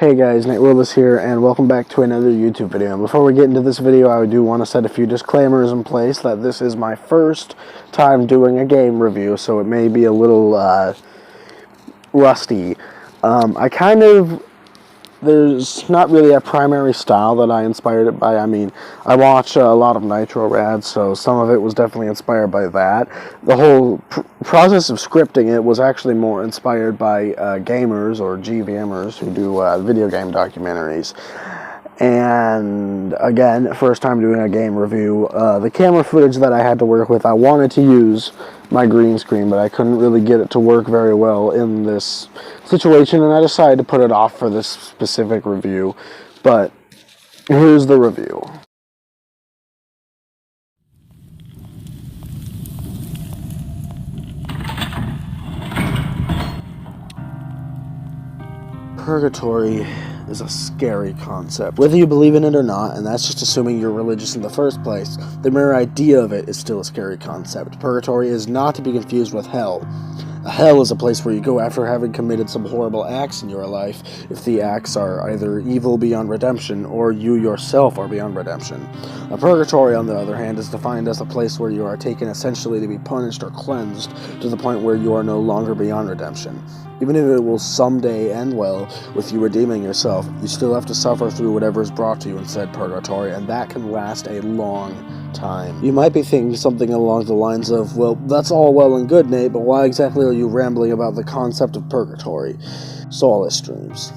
Hey guys, Soulless here, and welcome back to another YouTube video. And before we get into this video, I do want to set a few disclaimers in place that this is my first time doing a game review, so it may be a little rusty. There's not really a primary style that I inspired it by. I mean, I watch a lot of Nitro Rads, so some of it was definitely inspired by that. The whole process of scripting it was actually more inspired by gamers or GVMers who do video game documentaries. And again, first time doing a game review. The camera footage that I had to work with, I wanted to use my green screen, but I couldn't really get it to work very well in this situation, and I decided to put it off for this specific review. But here's the review. Purgatory is a scary concept. Whether you believe in it or not, and that's just assuming you're religious in the first place, the mere idea of it is still a scary concept. Purgatory is not to be confused with hell. A hell is a place where you go after having committed some horrible acts in your life, if the acts are either evil beyond redemption or you yourself are beyond redemption. A purgatory, on the other hand, is defined as a place where you are taken essentially to be punished or cleansed to the point where you are no longer beyond redemption. Even if it will someday end well with you redeeming yourself, you still have to suffer through whatever is brought to you in said purgatory, and that can last a long time. You might be thinking something along the lines of, well, that's all well and good, Nate, but why exactly are you rambling about the concept of purgatory? Solace Dreams.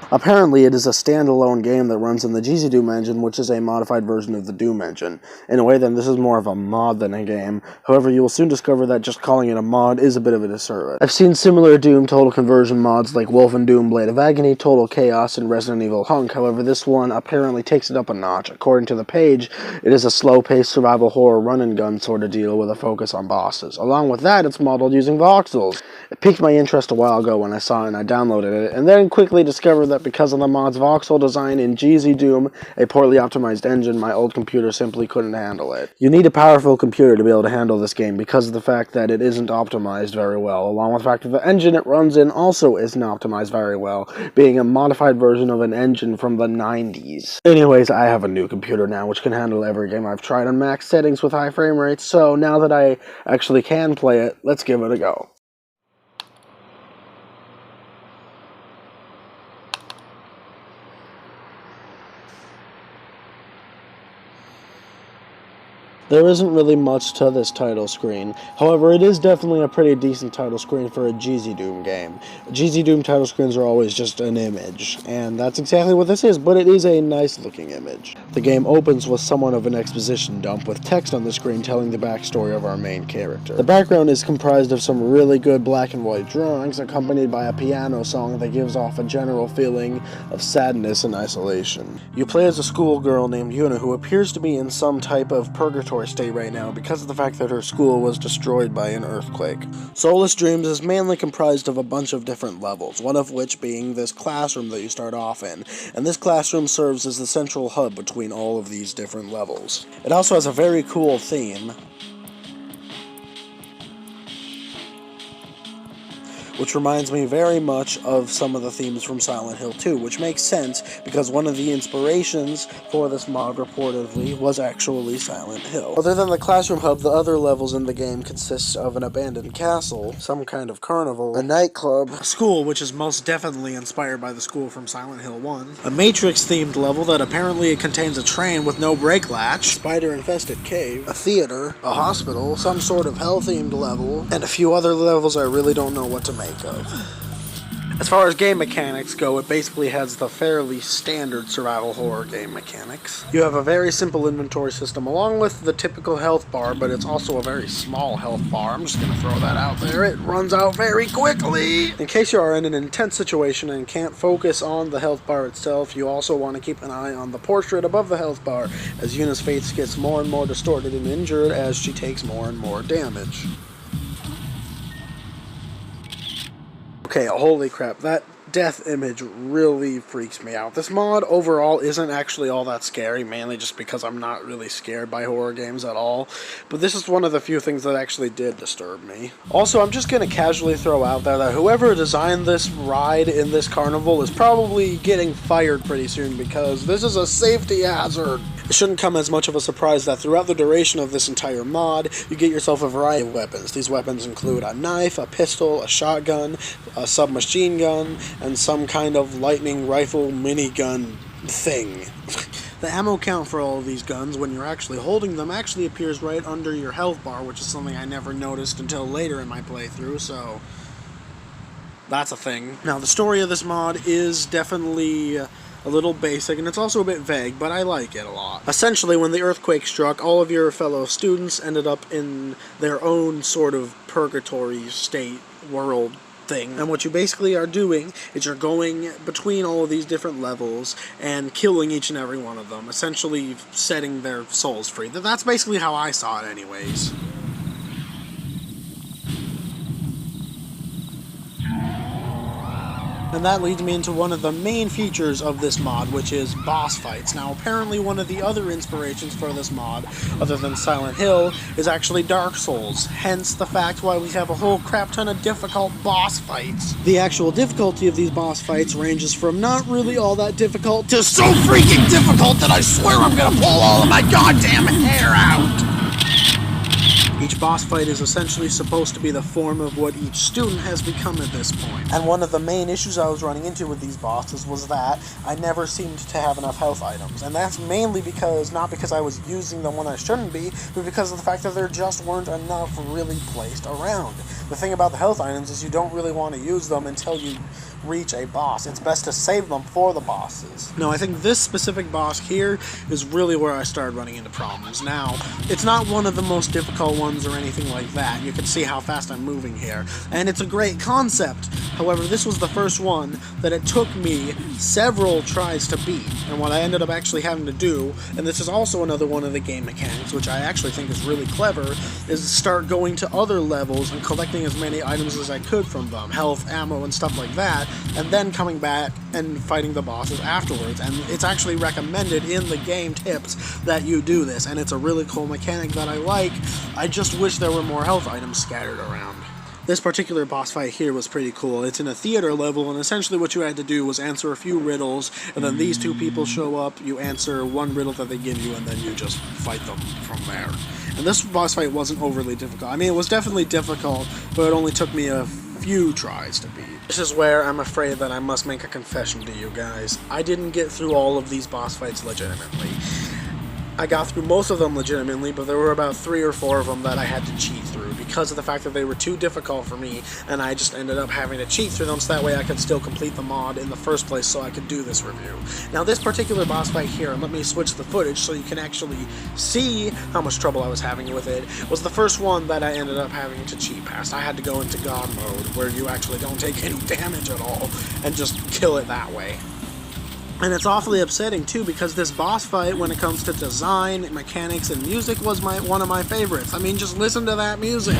Apparently, it is a standalone game that runs in the GZDoom Engine, which is a modified version of the Doom Engine. In a way, then, this is more of a mod than a game. However, you will soon discover that just calling it a mod is a bit of a disservice. I've seen similar Doom total conversion mods like Wolf and Doom Blade of Agony, Total Chaos, and Resident Evil Hunk. However, this one apparently takes it up a notch. According to the page, it is a slow-paced survival horror run-and-gun sort of deal with a focus on bosses. Along with that, it's modeled using voxels. It piqued my interest a while ago when I saw it and I downloaded it, and then quickly discovered that because of the mod's voxel design in GZDoom, a poorly optimized engine, my old computer simply couldn't handle it. You need a powerful computer to be able to handle this game because of the fact that it isn't optimized very well, along with the fact that the engine it runs in also isn't optimized very well, being a modified version of an engine from the 90s. Anyways, I have a new computer now which can handle every game I've tried on max settings with high frame rates, so now that I actually can play it, let's give it a go. There isn't really much to this title screen. However, it is definitely a pretty decent title screen for a GZDoom game. GZDoom title screens are always just an image, and that's exactly what this is, but it is a nice looking image. The game opens with somewhat of an exposition dump with text on the screen telling the backstory of our main character. The background is comprised of some really good black and white drawings accompanied by a piano song that gives off a general feeling of sadness and isolation. You play as a schoolgirl named Yuna who appears to be in some type of purgatory state right now because of the fact that her school was destroyed by an earthquake. Soulless Dreams is mainly comprised of a bunch of different levels, one of which being this classroom that you start off in, and this classroom serves as the central hub between all of these different levels. It also has a very cool theme, which reminds me very much of some of the themes from Silent Hill 2, which makes sense because one of the inspirations for this mod reportedly was actually Silent Hill. Other than the classroom hub, the other levels in the game consist of an abandoned castle, some kind of carnival, a nightclub, a school, which is most definitely inspired by the school from Silent Hill 1, a Matrix-themed level that apparently contains a train with no brake latch, a spider-infested cave, a theater, a hospital, some sort of hell-themed level, and a few other levels I really don't know what to make of. As far as game mechanics go, it basically has the fairly standard survival horror game mechanics. You have a very simple inventory system along with the typical health bar, but it's also a very small health bar. I'm just going to throw that out there. It runs out very quickly. In case you are in an intense situation and can't focus on the health bar itself, you also want to keep an eye on the portrait above the health bar, as Yuna's face gets more and more distorted and injured as she takes more and more damage. Okay, holy crap, that death image really freaks me out. This mod overall isn't actually all that scary, mainly just because I'm not really scared by horror games at all, but this is one of the few things that actually did disturb me. Also, I'm just going to casually throw out there that whoever designed this ride in this carnival is probably getting fired pretty soon, because this is a safety hazard. It shouldn't come as much of a surprise that throughout the duration of this entire mod, you get yourself a variety of weapons. These weapons include a knife, a pistol, a shotgun, a submachine gun, and some kind of lightning rifle minigun thing. The ammo count for all of these guns, when you're actually holding them, actually appears right under your health bar, which is something I never noticed until later in my playthrough, so that's a thing. Now, the story of this mod is definitely a little basic, and it's also a bit vague, but I like it a lot. Essentially, when the earthquake struck, all of your fellow students ended up in their own sort of purgatory state world thing, and what you basically are doing is you're going between all of these different levels and killing each and every one of them, essentially setting their souls free. That's basically how I saw it anyways. And that leads me into one of the main features of this mod, which is boss fights. Now, apparently one of the other inspirations for this mod, other than Silent Hill, is actually Dark Souls. Hence the fact why we have a whole crap ton of difficult boss fights. The actual difficulty of these boss fights ranges from not really all that difficult to so freaking difficult that I swear I'm gonna pull all of my goddamn hair out! Each boss fight is essentially supposed to be the form of what each student has become at this point. And one of the main issues I was running into with these bosses was that I never seemed to have enough health items. And that's mainly because, not because I was using them when I shouldn't be, but because of the fact that there just weren't enough really placed around. The thing about the health items is you don't really want to use them until you reach a boss. It's best to save them for the bosses. No, I think this specific boss here is really where I started running into problems. Now, it's not one of the most difficult ones or anything like that. You can see how fast I'm moving here. And it's a great concept. However, this was the first one that it took me several tries to beat. And what I ended up actually having to do, and this is also another one of the game mechanics, which I actually think is really clever, is start going to other levels and collecting as many items as I could from them. Health, ammo, and stuff like that. And then coming back and fighting the bosses afterwards. And it's actually recommended in the game tips that you do this. And it's a really cool mechanic that I like. I just wish there were more health items scattered around. This particular boss fight here was pretty cool. It's in a theater level, and essentially what you had to do was answer a few riddles, and then these two people show up, you answer one riddle that they give you, and then you just fight them from there. And this boss fight wasn't overly difficult. I mean, it was definitely difficult, but it only took me a few tries to beat. This is where I'm afraid that I must make a confession to you guys. I didn't get through all of these boss fights legitimately. I got through most of them legitimately, but there were about 3 or 4 of them that I had to cheat through because of the fact that they were too difficult for me, and I just ended up having to cheat through them so that way I could still complete the mod in the first place so I could do this review. Now, this particular boss fight here, and let me switch the footage so you can actually see how much trouble I was having with it, was the first one that I ended up having to cheat past. I had to go into God mode, where you actually don't take any damage at all, and just kill it that way. And it's awfully upsetting too, because this boss fight, when it comes to design, mechanics, and music, was one of my favorites. I mean, just listen to that music.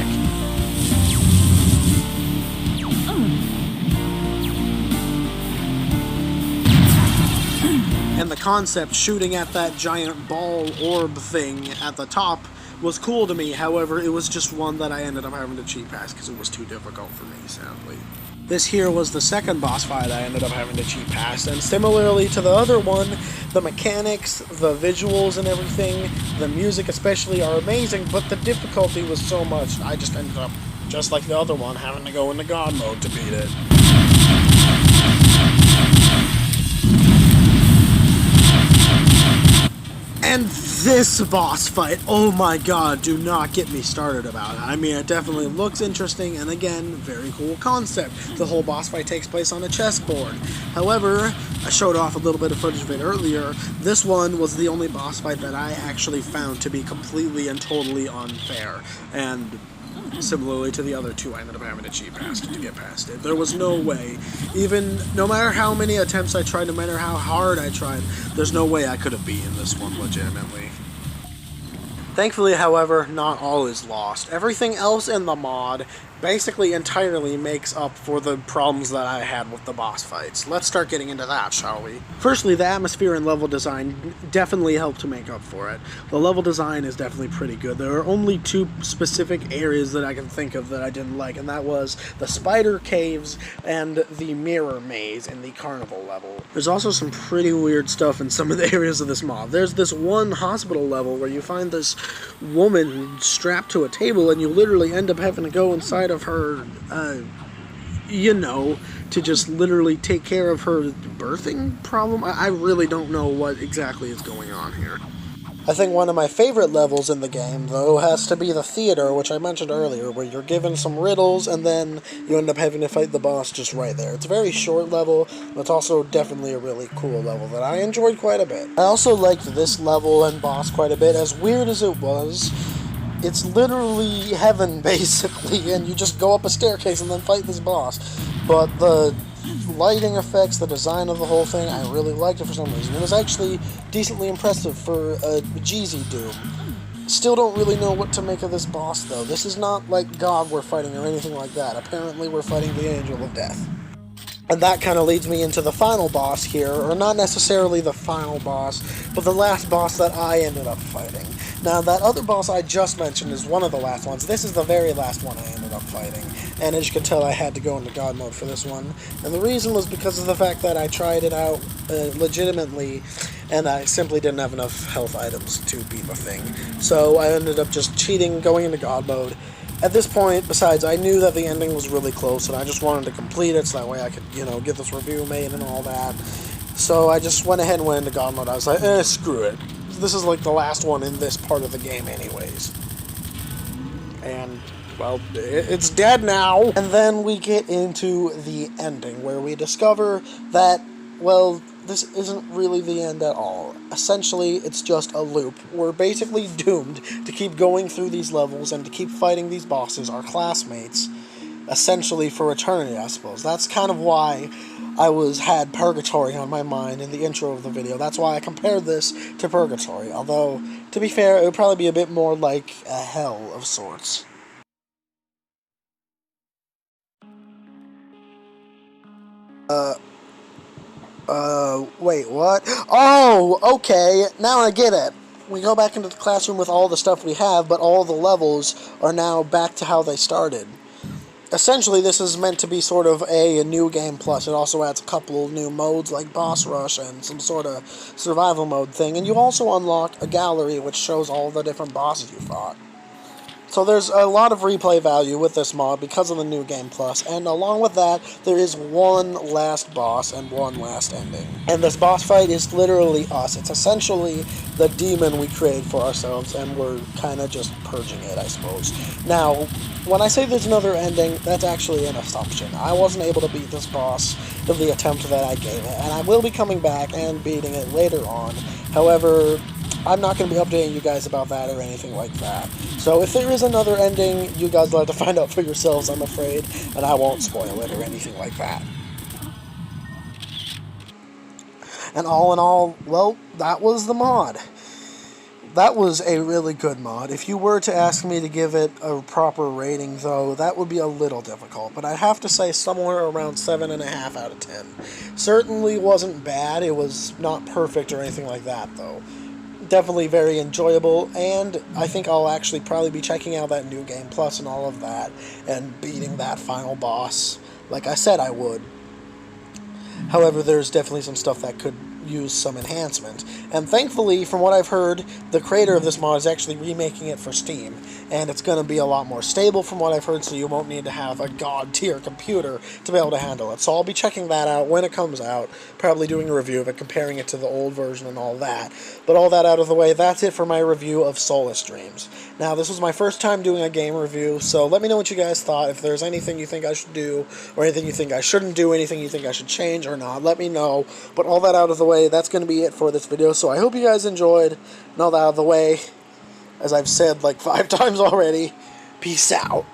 And the concept, shooting at that giant ball orb thing at the top, was cool to me. However, it was just one that I ended up having to cheat past because it was too difficult for me, sadly. This here was the second boss fight I ended up having to cheat past, and similarly to the other one, the mechanics, the visuals and everything, the music especially, are amazing, but the difficulty was so much, I just ended up, just like the other one, having to go into God mode to beat it. And this boss fight, oh my god, do not get me started about it. I mean, it definitely looks interesting, and again, very cool concept. The whole boss fight takes place on a chessboard. However, I showed off a little bit of footage of it earlier. This one was the only boss fight that I actually found to be completely and totally unfair. And similarly to the other two, I ended up having to cheat past it to get past it. There was no way, even no matter how many attempts I tried, no matter how hard I tried, there's no way I could have beaten this one legitimately. Thankfully, however, not all is lost. Everything else in the mod basically entirely makes up for the problems that I had with the boss fights. Let's start getting into that, shall we? Firstly, the atmosphere and level design definitely help to make up for it. The level design is definitely pretty good. There are only two specific areas that I can think of that I didn't like, and that was the spider caves and the mirror maze in the carnival level. There's also some pretty weird stuff in some of the areas of this mod. There's this one hospital level where you find this woman strapped to a table, and you literally end up having to go inside of her, to just literally take care of her birthing problem. I really don't know what exactly is going on here. I think one of my favorite levels in the game, though, has to be the theater, which I mentioned earlier, where you're given some riddles and then you end up having to fight the boss just right there. It's a very short level, but it's also definitely a really cool level that I enjoyed quite a bit. I also liked this level and boss quite a bit. As weird as it was, it's literally heaven, basically, and you just go up a staircase and then fight this boss. But the lighting effects, the design of the whole thing, I really liked it for some reason. It was actually decently impressive for a GZDoom. Still don't really know what to make of this boss, though. This is not like God we're fighting or anything like that. Apparently we're fighting the Angel of Death. And that kind of leads me into the final boss here, or not necessarily the final boss, but the last boss that I ended up fighting. Now, that other boss I just mentioned is one of the last ones. This is the very last one I ended up fighting, and as you can tell, I had to go into God mode for this one. And the reason was because of the fact that I tried it out legitimately, and I simply didn't have enough health items to beat the thing. So I ended up just cheating, going into God mode. At this point, besides, I knew that the ending was really close, and I just wanted to complete it so that way I could, get this review made and all that. So I just went ahead and went into God mode. I was like, screw it. This is like the last one in this part of the game anyways. And, well, it's dead now. And then we get into the ending, where we discover that, well, this isn't really the end at all. Essentially, it's just a loop. We're basically doomed to keep going through these levels and to keep fighting these bosses, our classmates, essentially for eternity, I suppose. That's kind of why I had purgatory on my mind in the intro of the video. That's why I compared this to purgatory. Although, to be fair, it would probably be a bit more like a hell of sorts. Wait, what? Oh, okay, now I get it. We go back into the classroom with all the stuff we have, but all the levels are now back to how they started. Essentially, this is meant to be sort of a new game plus. It also adds a couple new modes like boss rush and some sort of survival mode thing. And you also unlock a gallery which shows all the different bosses you fought. So there's a lot of replay value with this mod because of the new game plus, and along with that, there is one last boss and one last ending. And this boss fight is literally us. It's essentially the demon we created for ourselves, and we're kind of just purging it, I suppose. Now, when I say there's another ending, that's actually an assumption. I wasn't able to beat this boss in the attempt that I gave it, and I will be coming back and beating it later on. However, I'm not going to be updating you guys about that or anything like that. So if there is another ending, you guys will have to find out for yourselves, I'm afraid, and I won't spoil it or anything like that. And all in all, well, that was the mod. That was a really good mod. If you were to ask me to give it a proper rating, though, that would be a little difficult. But I'd have to say somewhere around 7.5 out of 10. Certainly wasn't bad. It was not perfect or anything like that, though. Definitely very enjoyable, and I think I'll actually probably be checking out that new game plus and all of that, and beating that final boss, like I said I would. However, there's definitely some stuff that could use some enhancement, and thankfully, from what I've heard, the creator of this mod is actually remaking it for Steam, and it's going to be a lot more stable from what I've heard, so you won't need to have a god-tier computer to be able to handle it. So I'll be checking that out when it comes out, probably doing a review of it, comparing it to the old version and all that. But all that out of the way, that's it for my review of Solace Dreams. Now, this was my first time doing a game review, so let me know what you guys thought. If there's anything you think I should do, or anything you think I shouldn't do, anything you think I should change or not, let me know. But all that out of the way, that's going to be it for this video, so I hope you guys enjoyed. And all that out of the way, as I've said like 5 times already, peace out.